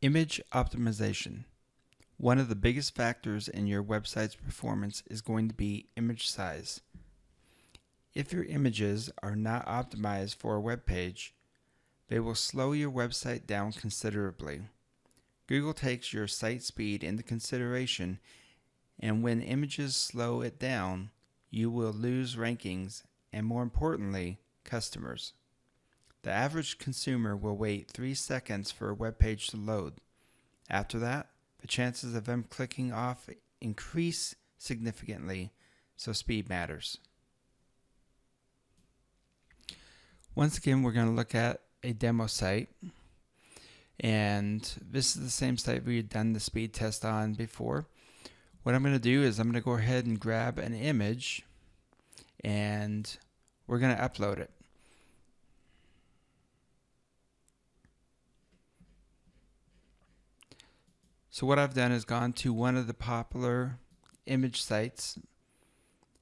Image optimization. One of the biggest factors in your website's performance is going to be image size. If your images are not optimized for a web page, they will slow your website down considerably. Google takes your site speed into consideration, and when images slow it down, you will lose rankings and, more importantly, customers. The average consumer will wait 3 seconds for a web page to load. After that, the chances of them clicking off increase significantly, so speed matters. Once again, we're going to look at a demo site, and this is the same site we had done the speed test on before. What I'm going to do is I'm going to go ahead and grab an image, and we're going to upload it. So what I've done is gone to one of the popular image sites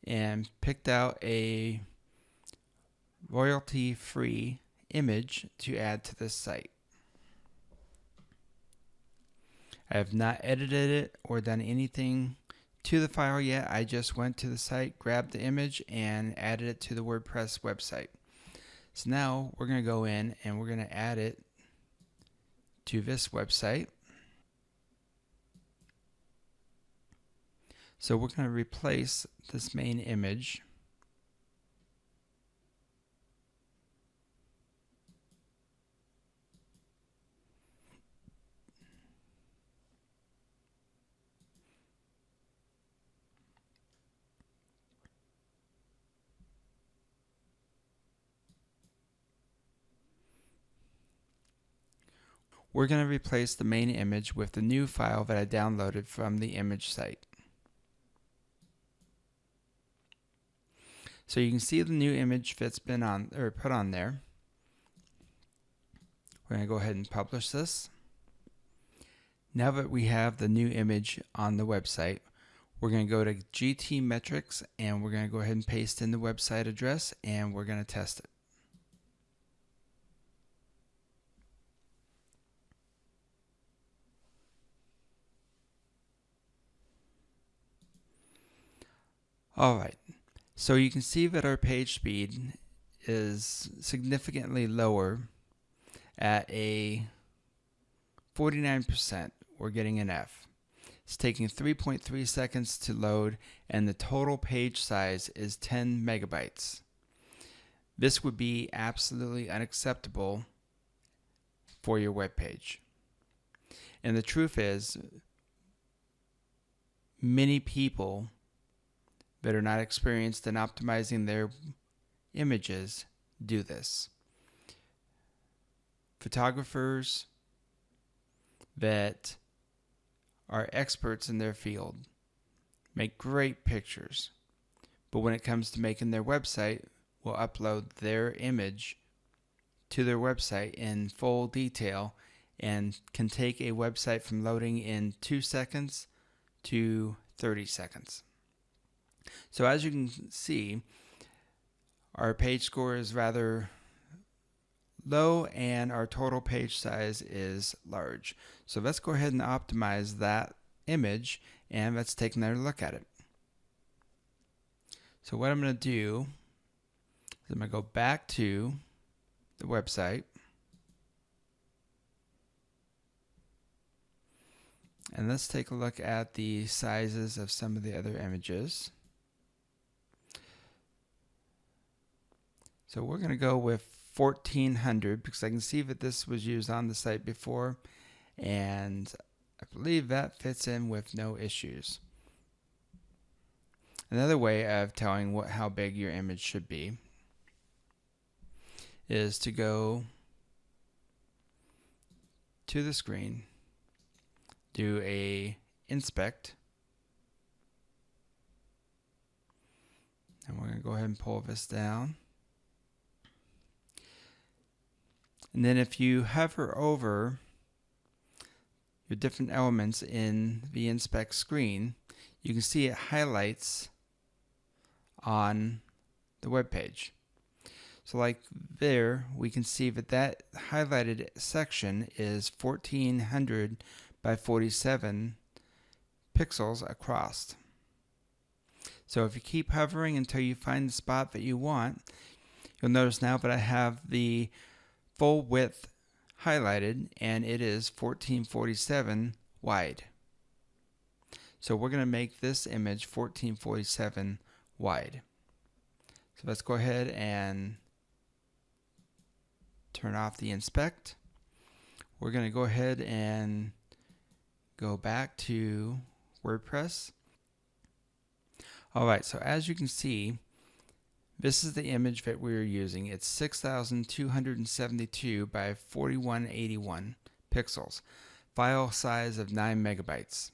and picked out a royalty-free image to add to this site. I have not edited it or done anything to the file yet. I just went to the site, grabbed the image, and added it to the WordPress website. So now we're going to go in and we're going to add it to this website. So we're going to replace this main image. We're going to replace the main image with the new file that I downloaded from the image site. So you can see the new image that's been on or put on there. We're going to go ahead and publish this. Now that we have the new image on the website, we're going to go to GTmetrix and we're going to go ahead and paste in the website address, and we're going to test it. Alright, so you can see that our page speed is significantly lower. At a 49%, we're getting an F. It's taking 3.3 seconds to load, and the total page size is 10 megabytes. This would be absolutely unacceptable for your web page. And the truth is, many people that are not experienced in optimizing their images do this. Photographers that are experts in their field make great pictures, but when it comes to making their website, will upload their image to their website in full detail and can take a website from loading in 2 seconds to 30 seconds. So as you can see, our page score is rather low and our total page size is large. So let's go ahead and optimize that image, and let's take another look at it. So what I'm going to do is I'm going to go back to the website, and let's take a look at the sizes of some of the other images. So we're going to go with 1400 because I can see that this was used on the site before, and I believe that fits in with no issues. Another way of telling how big your image should be is to go to the screen, do a inspect, and we're going to go ahead and pull this down. And then if you hover over your different elements in the inspect screen, you can see it highlights on the web page. So like there, we can see that that highlighted section is 1400 by 47 pixels across. So if you keep hovering until you find the spot that you want, you'll notice now that I have the full width highlighted and it is 1447 wide. So we're going to make this image 1447 wide. So let's go ahead and turn off the inspect. We're going to go ahead and go back to WordPress. Alright, so as you can see, this is the image that we're using. It's 6,272 by 4181 pixels. File size of 9 megabytes.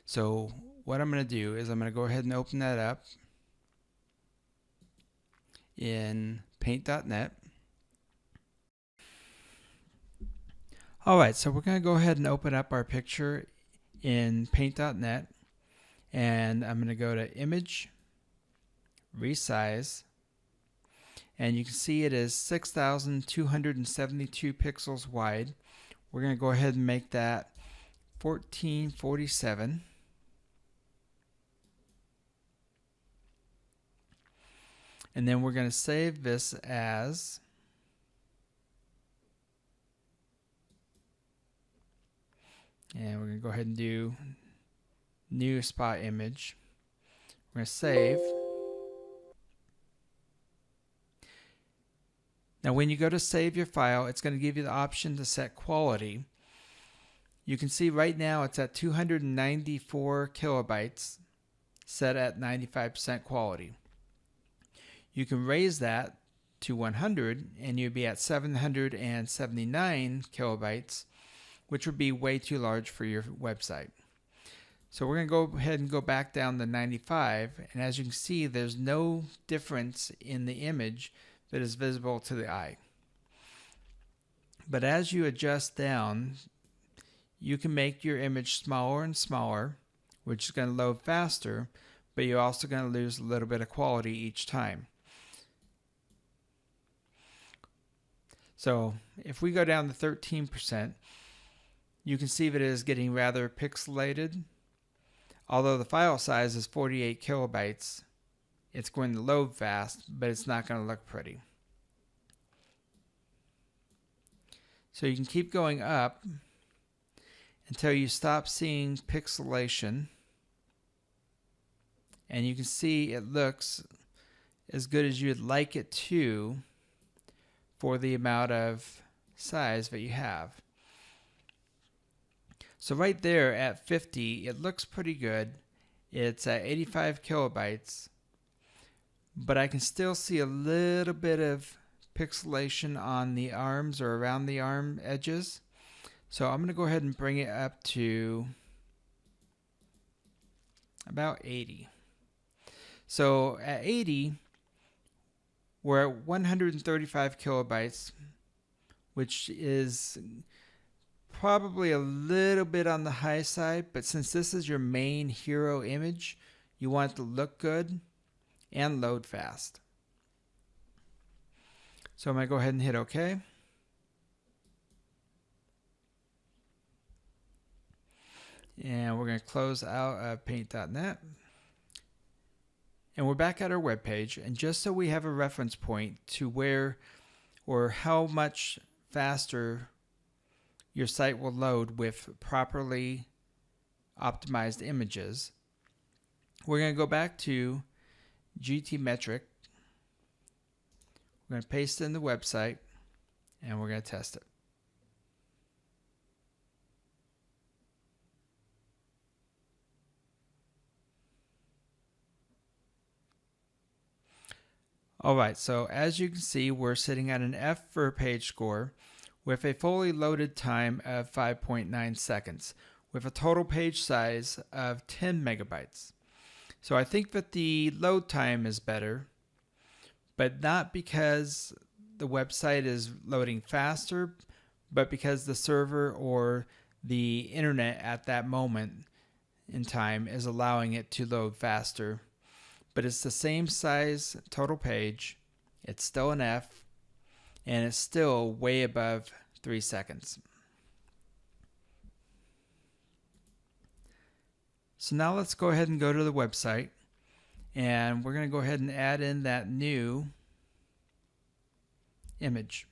So what I'm going to do is I'm going to go ahead and open that up in Paint.net. Alright, so we're going to go ahead and open up our picture in Paint.net, and I'm going to go to Image, Resize, and you can see it is 6,272 pixels wide. We're going to go ahead and make that 1447. And then we're going to save this as and we're going to go ahead and do new spot image. We're going to save. Now when you go to save your file, it's going to give you the option to set quality. You can see right now it's at 294 kilobytes, set at 95% quality. You can raise that to 100 and you'd be at 779 kilobytes, which would be way too large for your website. So we're going to go ahead and go back down to 95, and as you can see, there's no difference in the image that is visible to the eye. But as you adjust down, you can make your image smaller and smaller, which is going to load faster, but you're also going to lose a little bit of quality each time. So if we go down to 13%, you can see that it is getting rather pixelated. Although the file size is 48 kilobytes, it's going to load fast, but it's not going to look pretty. So you can keep going up until you stop seeing pixelation, and you can see it looks as good as you'd like it to for the amount of size that you have. So right there at 50, it looks pretty good. It's at 85 kilobytes, but I can still see a little bit of pixelation on the arms or around the arm edges. So I'm going to go ahead and bring it up to about 80. So at 80, we're at 135 kilobytes, which is probably a little bit on the high side, but since this is your main hero image, you want it to look good and load fast. So I'm going to go ahead and hit OK. And we're going to close out Paint.net. And we're back at our web page, and just so we have a reference point to where or how much faster your site will load with properly optimized images, we're going to go back to GTmetrix. We're going to paste in the website, and we're going to test it. Alright, so as you can see, we're sitting at an F for page score with a fully loaded time of 5.9 seconds with a total page size of 10 megabytes. So I think that the load time is better, but not because the website is loading faster, but because the server or the internet at that moment in time is allowing it to load faster. But it's the same size total page It's still an F, and it's still way above 3 seconds. So now let's go ahead and go to the website, and we're going to go ahead and add in that new image.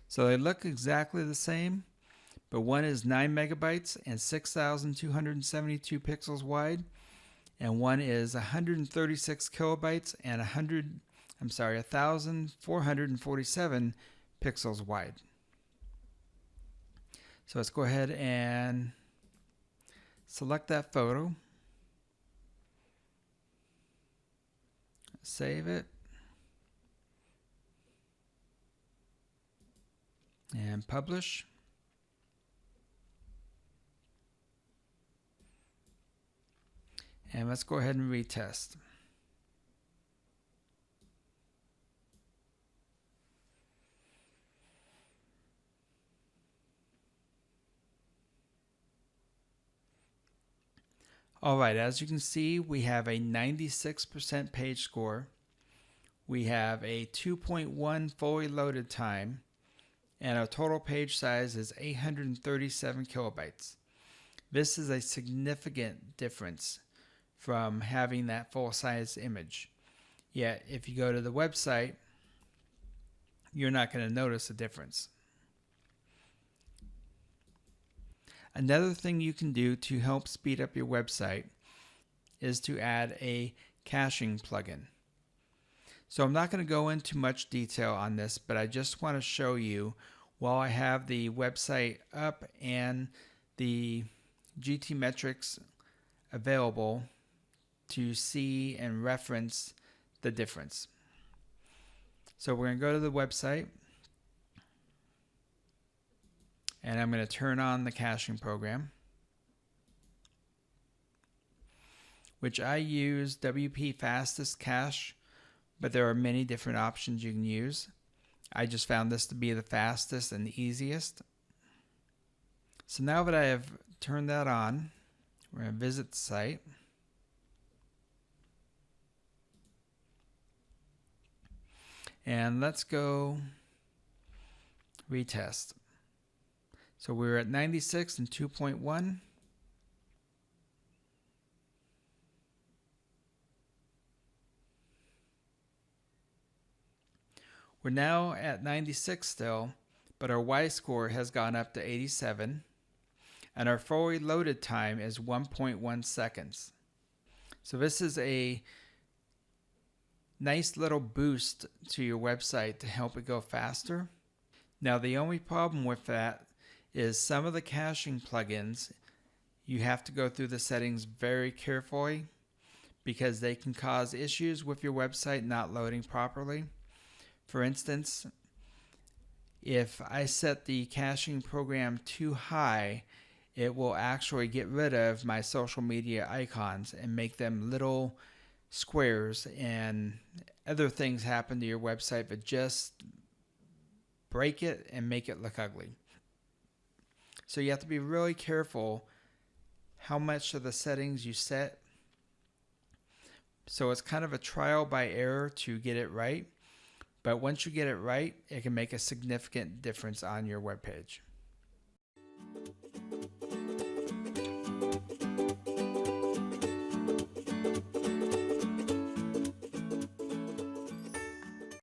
So they look exactly the same, but one is 9 megabytes and 6,272 pixels wide, and one is 136 kilobytes and 1,447 pixels wide. So let's go ahead and select that photo, save it, and publish. And let's go ahead and retest. Alright, as you can see, we have a 96% page score. We have a 2.1 fully loaded time, and our total page size is 837 kilobytes. This is a significant difference from having that full-size image. Yet, if you go to the website, you're not going to notice a difference. Another thing you can do to help speed up your website is to add a caching plugin. So I'm not going to go into much detail on this, but I just want to show you while I have the website up and the GTmetrix available to see and reference the difference. So we're going to go to the website, and I'm going to turn on the caching program, which I use WP Fastest Cache, but there are many different options you can use. I just found this to be the fastest and the easiest. So now that I have turned that on, we're going to visit the site. And let's go retest. So we're at 96 and 2.1. We're now at 96 still, but our Y-score has gone up to 87, and our fully loaded time is 1.1 seconds. So this is a nice little boost to your website to help it go faster. Now the only problem with that is some of the caching plugins, you have to go through the settings very carefully because they can cause issues with your website not loading properly. For instance, if I set the caching program too high, it will actually get rid of my social media icons and make them little squares, and other things happen to your website that just break it and make it look ugly. So you have to be really careful how much of the settings you set. So it's kind of a trial by error to get it right. But once you get it right, it can make a significant difference on your web page.